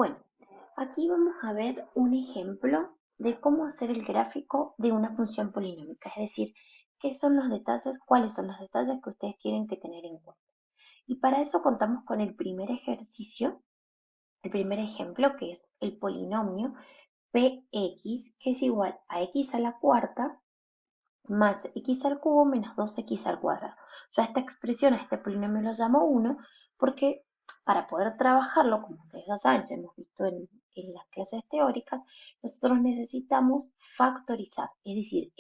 Bueno, aquí vamos a ver un ejemplo de cómo hacer el gráfico de una función polinómica, es decir, qué son los detalles, cuáles son los detalles que ustedes tienen que tener en cuenta. Y para eso contamos con el primer ejercicio, el primer ejemplo, que es el polinomio px, que es igual a x a la cuarta más x al cubo menos 2x al cuadrado. Yo a esta expresión, a este polinomio lo llamo 1 porque para poder trabajarlo, como ustedes ya saben, ya hemos visto en las clases teóricas, nosotros necesitamos factorizar. Es decir,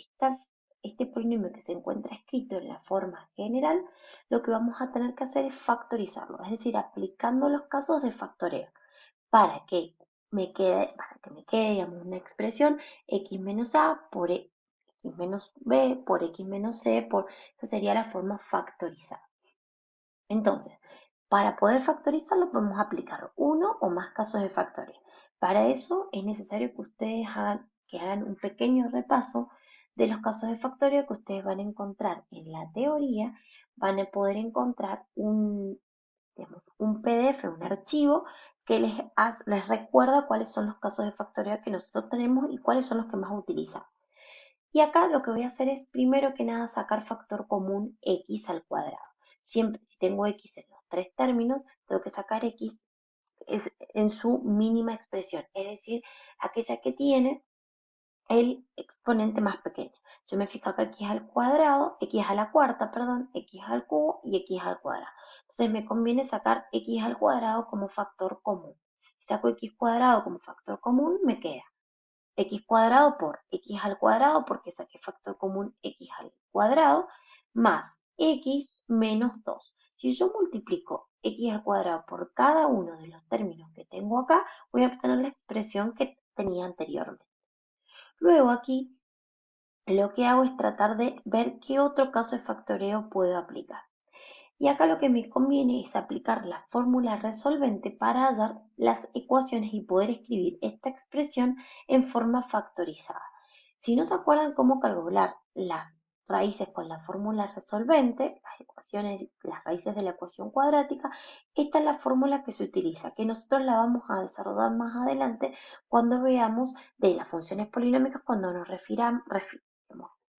este polinomio que se encuentra escrito en la forma general, lo que vamos a tener que hacer es factorizarlo, es decir, aplicando los casos de factoreo para que me quede, digamos, una expresión x menos a por x menos b por x menos c, esa sería la forma factorizada. Entonces, para poder factorizarlo podemos aplicar uno o más casos de factoreo. Para eso es necesario que ustedes hagan un pequeño repaso de los casos de factoreo que ustedes van a encontrar en la teoría. Van a poder encontrar digamos, un PDF, un archivo que les recuerda cuáles son los casos de factoreo que nosotros tenemos y cuáles son los que más utilizamos. Y acá lo que voy a hacer es, primero que nada, sacar factor común x al cuadrado. Siempre, si tengo x en los tres términos, tengo que sacar x en su mínima expresión, es decir, aquella que tiene el exponente más pequeño. Yo me fijo acá x al cuadrado, x a la cuarta, perdón, x al cubo y x al cuadrado. Entonces me conviene sacar x al cuadrado como factor común. Si saco x cuadrado como factor común, me queda x cuadrado por x al cuadrado, porque saqué factor común x al cuadrado, más x menos 2. Si yo multiplico x al cuadrado por cada uno de los términos que tengo acá, voy a obtener la expresión que tenía anteriormente. Luego aquí lo que hago es tratar de ver qué otro caso de factoreo puedo aplicar. Y acá lo que me conviene es aplicar la fórmula resolvente para hallar las ecuaciones y poder escribir esta expresión en forma factorizada. Si no se acuerdan cómo calcular las raíces con la fórmula resolvente, las ecuaciones, las raíces de la ecuación cuadrática, esta es la fórmula que se utiliza, que nosotros la vamos a desarrollar más adelante cuando veamos de las funciones polinómicas, cuando nos refiramos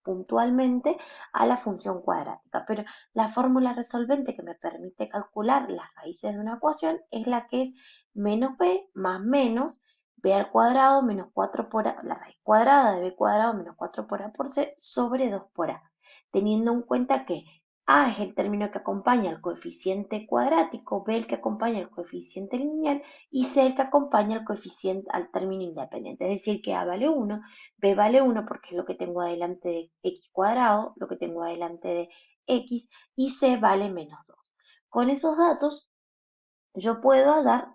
puntualmente a la función cuadrática. Pero la fórmula resolvente que me permite calcular las raíces de una ecuación es la que es menos b más menos b al cuadrado menos 4 por a, la raíz cuadrada de b cuadrado menos 4 por a por c sobre 2 por a, teniendo en cuenta que a es el término que acompaña al coeficiente cuadrático, b el que acompaña al coeficiente lineal y c el que acompaña al coeficiente al término independiente. Es decir, que a vale 1, b vale 1 porque es lo que tengo adelante de x cuadrado, lo que tengo adelante de x, y c vale menos 2. Con esos datos yo puedo hallar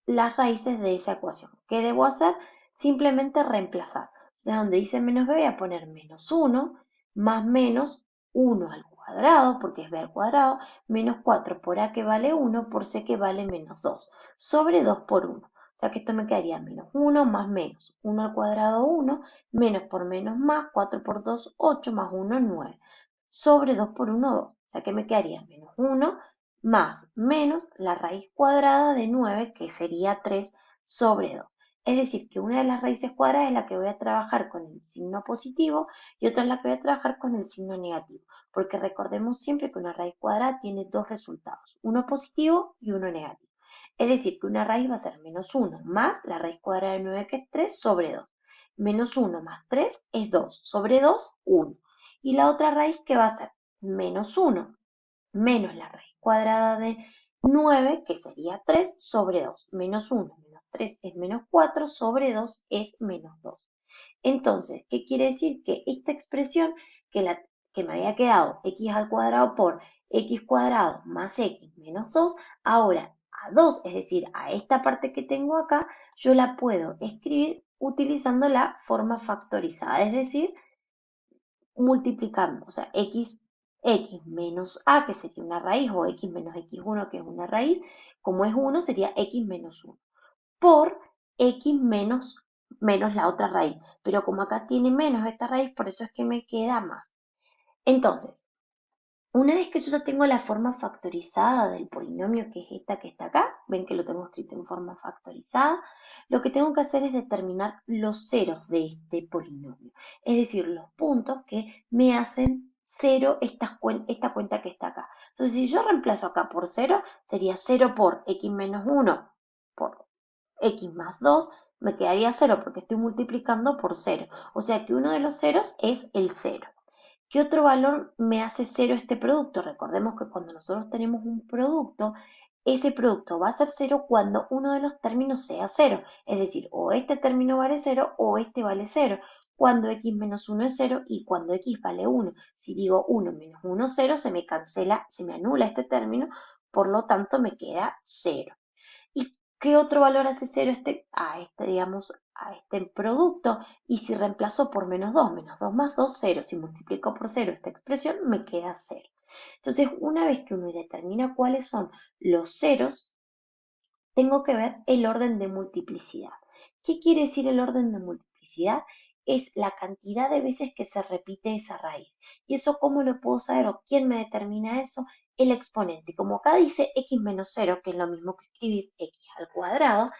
las raíces de esa ecuación. ¿Qué debo hacer? Simplemente reemplazar. Entonces, donde dice menos b voy a poner menos 1 más menos 1 al cuadrado, porque es b al cuadrado, menos 4 por a que vale 1 por c que vale menos 2, sobre 2 por 1. O sea que esto me quedaría menos 1 más menos 1 al cuadrado 1, menos por menos más, 4 por 2, 8 más 1, 9, sobre 2 por 1, 2. O sea que me quedaría menos 1 más menos la raíz cuadrada de 9, que sería 3 sobre 2. Es decir, que una de las raíces cuadradas es la que voy a trabajar con el signo positivo y otra es la que voy a trabajar con el signo negativo, porque recordemos siempre que una raíz cuadrada tiene dos resultados, uno positivo y uno negativo. Es decir, que una raíz va a ser menos 1 más la raíz cuadrada de 9, que es 3 sobre 2. Menos 1 más 3 es 2, sobre 2, 1. Y la otra raíz que va a ser menos 1 menos la raíz cuadrada de 9, que sería 3 sobre 2. Menos 1 menos 3 es menos 4, sobre 2 es menos 2. Entonces, ¿qué quiere decir? Que esta expresión que me había quedado x al cuadrado por x cuadrado más x menos 2, ahora a 2, es decir, a esta parte que tengo acá, yo la puedo escribir utilizando la forma factorizada, es decir, multiplicando, o sea, x menos a, que sería una raíz, o x menos x1, que es una raíz, como es 1, sería x menos 1, por x menos la otra raíz. Pero como acá tiene menos esta raíz, por eso es que me queda más. Entonces, Una vez que yo ya tengo la forma factorizada del polinomio, que es esta que está acá, ven que lo tengo escrito en forma factorizada, lo que tengo que hacer es determinar los ceros de este polinomio, es decir, los puntos que me hacen cero esta cuenta que está acá. Entonces, si yo reemplazo acá por cero, sería 0 por x menos 1 por x más 2, me quedaría 0 porque estoy multiplicando por 0. O sea que uno de los ceros es el 0. ¿Qué otro valor me hace cero este producto? Recordemos que cuando nosotros tenemos un producto, ese producto va a ser cero cuando uno de los términos sea cero. Es decir, o este término vale cero o este vale cero. Cuando x menos 1 es cero y cuando x vale 1. Si digo 1 menos 1, 0, se me cancela, se me anula este término, por lo tanto me queda 0. ¿Y qué otro valor hace cero digamos, a este producto? Y si reemplazo por menos 2 más 2, 0. Si multiplico por 0 esta expresión, me queda 0. Entonces, una vez que uno determina cuáles son los ceros, tengo que ver el orden de multiplicidad. ¿Qué quiere decir el orden de multiplicidad? Es la cantidad de veces que se repite esa raíz. ¿Y eso cómo lo puedo saber o quién me determina eso? El exponente. Como acá dice x menos 0, que es lo mismo que escribir x al cuadrado,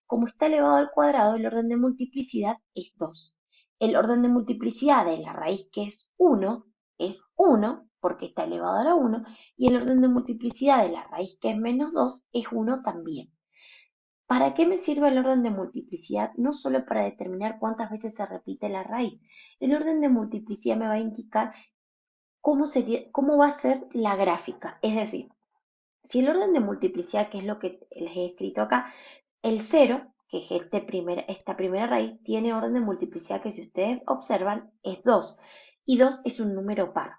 como está elevado al cuadrado, el orden de multiplicidad es 2. El orden de multiplicidad de la raíz que es 1 porque está elevado a la 1, y el orden de multiplicidad de la raíz que es menos 2 es 1 también. ¿Para qué me sirve el orden de multiplicidad? No solo para determinar cuántas veces se repite la raíz. El orden de multiplicidad me va a indicar cómo va a ser la gráfica. Es decir, si el orden de multiplicidad, que es lo que les he escrito acá, el 0, que es esta primera raíz, tiene orden de multiplicidad que si ustedes observan es 2. Y 2 es un número par.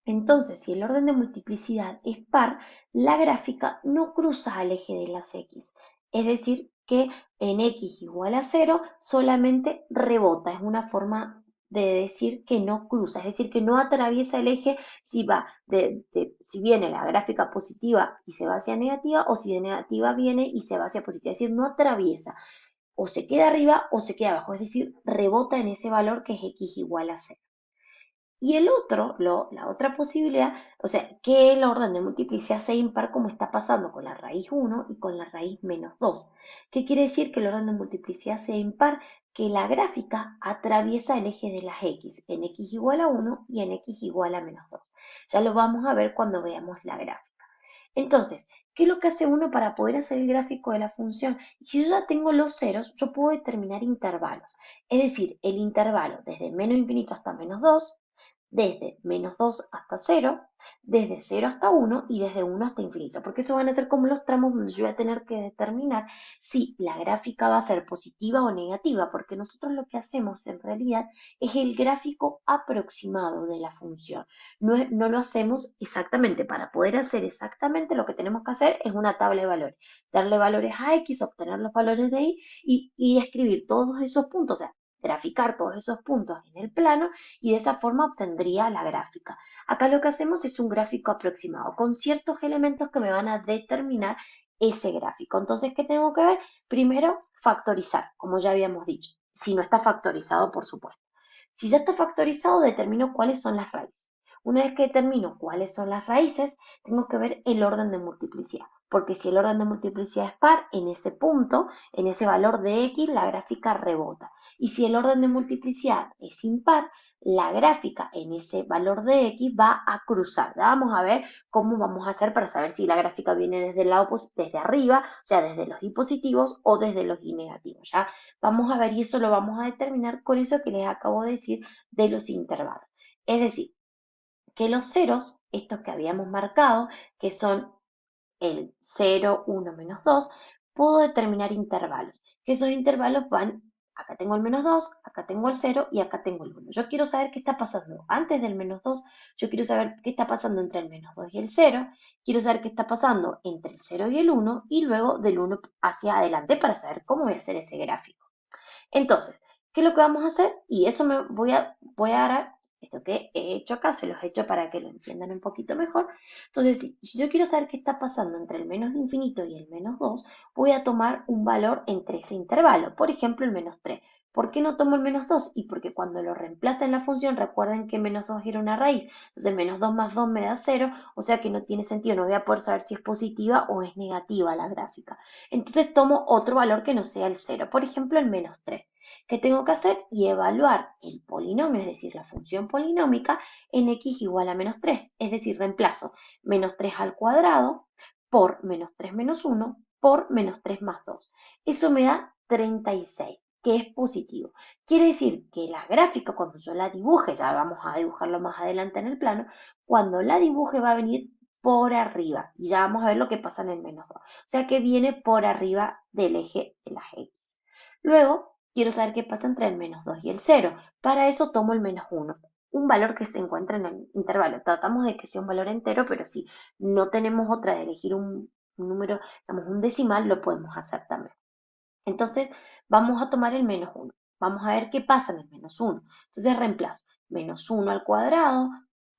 Entonces, si el orden de multiplicidad es par, la gráfica no cruza al eje de las x. Es decir, que en x igual a 0 solamente rebota. Es una forma de decir que no cruza, es decir, que no atraviesa el eje si viene la gráfica positiva y se va hacia negativa, o si de negativa viene y se va hacia positiva. Es decir, no atraviesa. O se queda arriba o se queda abajo. Es decir, rebota en ese valor que es x igual a 0. Y el otro, la otra posibilidad, o sea, que el orden de multiplicidad sea impar como está pasando con la raíz 1 y con la raíz menos 2. ¿Qué quiere decir que el orden de multiplicidad sea impar? Que la gráfica atraviesa el eje de las x, en x igual a 1 y en x igual a menos 2. Ya lo vamos a ver cuando veamos la gráfica. Entonces, ¿qué es lo que hace uno para poder hacer el gráfico de la función? Y si yo ya tengo los ceros, yo puedo determinar intervalos. Es decir, el intervalo desde menos infinito hasta menos 2, desde menos 2 hasta 0, desde 0 hasta 1 y desde 1 hasta infinito, porque eso van a ser como los tramos donde yo voy a tener que determinar si la gráfica va a ser positiva o negativa, porque nosotros lo que hacemos en realidad es el gráfico aproximado de la función. No lo hacemos exactamente. Para poder hacer exactamente lo que tenemos que hacer es una tabla de valores. Darle valores a x, obtener los valores de y escribir todos esos puntos, o sea, graficar todos esos puntos en el plano y de esa forma obtendría la gráfica. Acá lo que hacemos es un gráfico aproximado con ciertos elementos que me van a determinar ese gráfico. Entonces, ¿qué tengo que ver? Primero, factorizar, como ya habíamos dicho. Si no está factorizado, por supuesto. Si ya está factorizado, determino cuáles son las raíces. Una vez que determino cuáles son las raíces, tengo que ver el orden de multiplicidad. Porque si el orden de multiplicidad es par, en ese punto, en ese valor de x, la gráfica rebota. Y si el orden de multiplicidad es impar, la gráfica en ese valor de x va a cruzar. Ya vamos a ver cómo vamos a hacer para saber si la gráfica viene desde el lado desde arriba, o sea, desde los y positivos o desde los y negativos. Ya vamos a ver y eso lo vamos a determinar con eso que les acabo de decir de los intervalos. Es decir, que los ceros, estos que habíamos marcado, que son el 0, 1, menos 2, puedo determinar intervalos. Que esos intervalos van, acá tengo el menos 2, acá tengo el 0 y acá tengo el 1. Yo quiero saber qué está pasando antes del menos 2, yo quiero saber qué está pasando entre el menos 2 y el 0, quiero saber qué está pasando entre el 0 y el 1 y luego del 1 hacia adelante para saber cómo voy a hacer ese gráfico. Entonces, ¿qué es lo que vamos a hacer? Y eso voy a dar esto que he hecho acá, se los he hecho para que lo entiendan un poquito mejor. Entonces, si yo quiero saber qué está pasando entre el menos infinito y el menos 2, voy a tomar un valor entre ese intervalo, por ejemplo, el menos 3. ¿Por qué no tomo el menos 2? Y porque cuando lo reemplace en la función, recuerden que menos 2 era una raíz, entonces menos 2 más 2 me da 0, o sea que no tiene sentido, no voy a poder saber si es positiva o es negativa la gráfica. Entonces tomo otro valor que no sea el 0, por ejemplo el menos 3. ¿Qué tengo que hacer? Y evaluar el polinomio, es decir, la función polinómica, en x igual a menos 3, es decir, reemplazo menos 3 al cuadrado por menos 3 menos 1 por menos 3 más 2. Eso me da 36, que es positivo. Quiere decir que la gráfica, cuando yo la dibuje, ya vamos a dibujarlo más adelante en el plano, cuando la dibuje va a venir por arriba. Y ya vamos a ver lo que pasa en el menos 2. O sea que viene por arriba del eje de las x. Luego, quiero saber qué pasa entre el menos 2 y el 0. Para eso tomo el menos 1, un valor que se encuentra en el intervalo. Tratamos de que sea un valor entero, pero si no tenemos otra de elegir un número, digamos, un decimal, lo podemos hacer también. Entonces, vamos a tomar el menos 1. Vamos a ver qué pasa en el menos 1. Entonces, reemplazo menos 1 al cuadrado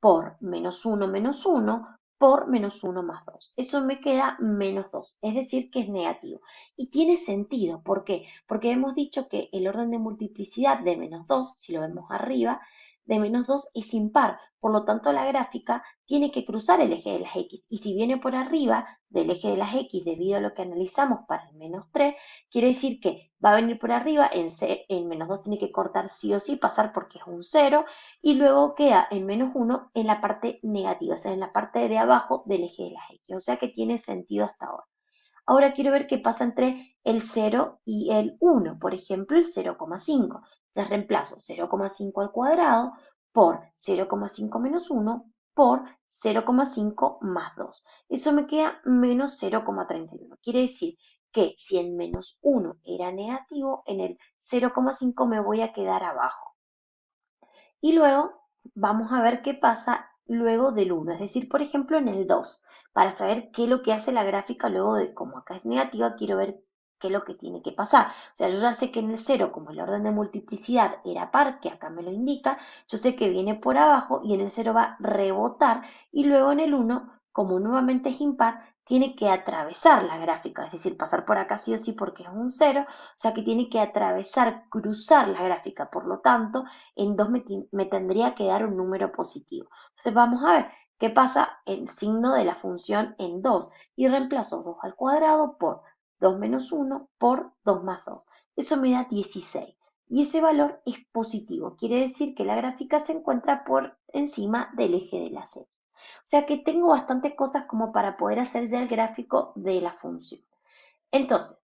por menos 1 menos 1 por menos 1 más 2. Eso me queda menos 2, es decir, que es negativo. Y tiene sentido, ¿por qué? Porque hemos dicho que el orden de multiplicidad de menos 2, si lo vemos arriba, de menos 2 es impar. Por lo tanto, la gráfica tiene que cruzar el eje de las x. Y si viene por arriba del eje de las x, debido a lo que analizamos para el menos 3, quiere decir que va a venir por arriba, en menos 2 tiene que cortar sí o sí, pasar porque es un 0, y luego queda en menos 1 en la parte negativa, o sea, en la parte de abajo del eje de las x. O sea que tiene sentido hasta ahora. Ahora quiero ver qué pasa entre el 0 y el 1, por ejemplo, el 0,5. Entonces reemplazo 0,5 al cuadrado por 0,5 menos 1 por 0,5 más 2. Eso me queda menos 0,31. Quiere decir que si el menos 1 era negativo, en el 0,5 me voy a quedar abajo. Y luego vamos a ver qué pasa luego del 1, es decir, por ejemplo, en el 2, para saber qué es lo que hace la gráfica luego de, como acá es negativa, quiero ver qué es lo que tiene que pasar. O sea, yo ya sé que en el 0, como el orden de multiplicidad era par, que acá me lo indica, yo sé que viene por abajo y en el 0 va a rebotar y luego en el 1, como nuevamente es impar, tiene que atravesar la gráfica, es decir, pasar por acá sí o sí porque es un 0, o sea que tiene que atravesar, cruzar la gráfica, por lo tanto, en 2 me tendría que dar un número positivo. Entonces vamos a ver qué pasa el signo de la función en 2 y reemplazo 2 al cuadrado por 2 menos 1 por 2 más 2. Eso me da 16 y ese valor es positivo, quiere decir que la gráfica se encuentra por encima del eje de la serie. O sea que tengo bastantes cosas como para poder hacer ya el gráfico de la función. Entonces,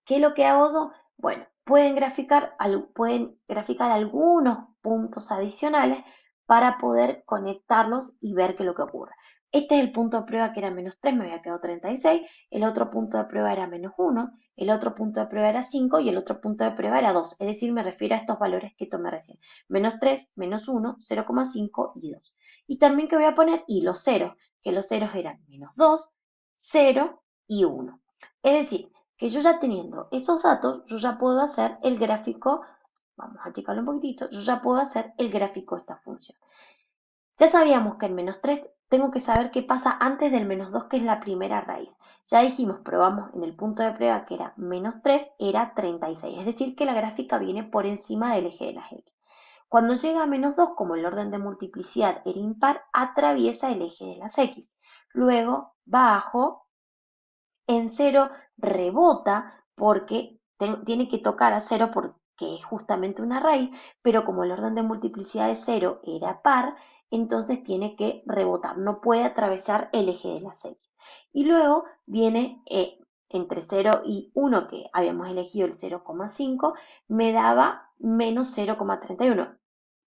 ¿qué es lo que hago yo? Bueno, pueden graficar algunos puntos adicionales para poder conectarlos y ver qué es lo que ocurre. Este es el punto de prueba que era menos 3, me había quedado 36, el otro punto de prueba era menos 1, el otro punto de prueba era 5 y el otro punto de prueba era 2, es decir, me refiero a estos valores que tomé recién, menos 3, menos 1, 0,5 y 2. Y también que voy a poner, y los ceros, que los ceros eran menos 2, 0 y 1. Es decir, que yo ya teniendo esos datos, yo ya puedo hacer el gráfico, vamos a checarlo un poquitito, yo ya puedo hacer el gráfico de esta función. Ya sabíamos que en menos 3 tengo que saber qué pasa antes del menos 2, que es la primera raíz. Ya dijimos, probamos en el punto de prueba que era menos 3, era 36, es decir, que la gráfica viene por encima del eje de las x. Cuando llega a menos 2, como el orden de multiplicidad era impar, atraviesa el eje de las x. Luego, bajo, en 0 rebota porque tiene que tocar a 0 porque es justamente una raíz, pero como el orden de multiplicidad de 0 era par, entonces tiene que rebotar, no puede atravesar el eje de las x. Y luego viene entre 0 y 1, que habíamos elegido el 0,5, me daba menos 0,31,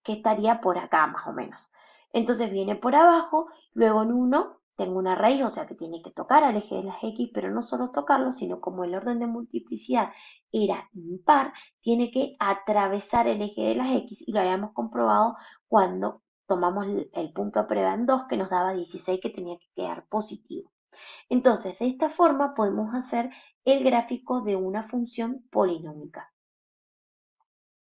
que estaría por acá más o menos. Entonces viene por abajo, luego en 1 tengo una raíz, o sea que tiene que tocar al eje de las x, pero no solo tocarlo, sino como el orden de multiplicidad era impar, tiene que atravesar el eje de las x y lo habíamos comprobado cuando tomamos el punto a prueba en 2 que nos daba 16 que tenía que quedar positivo. Entonces, de esta forma podemos hacer el gráfico de una función polinómica.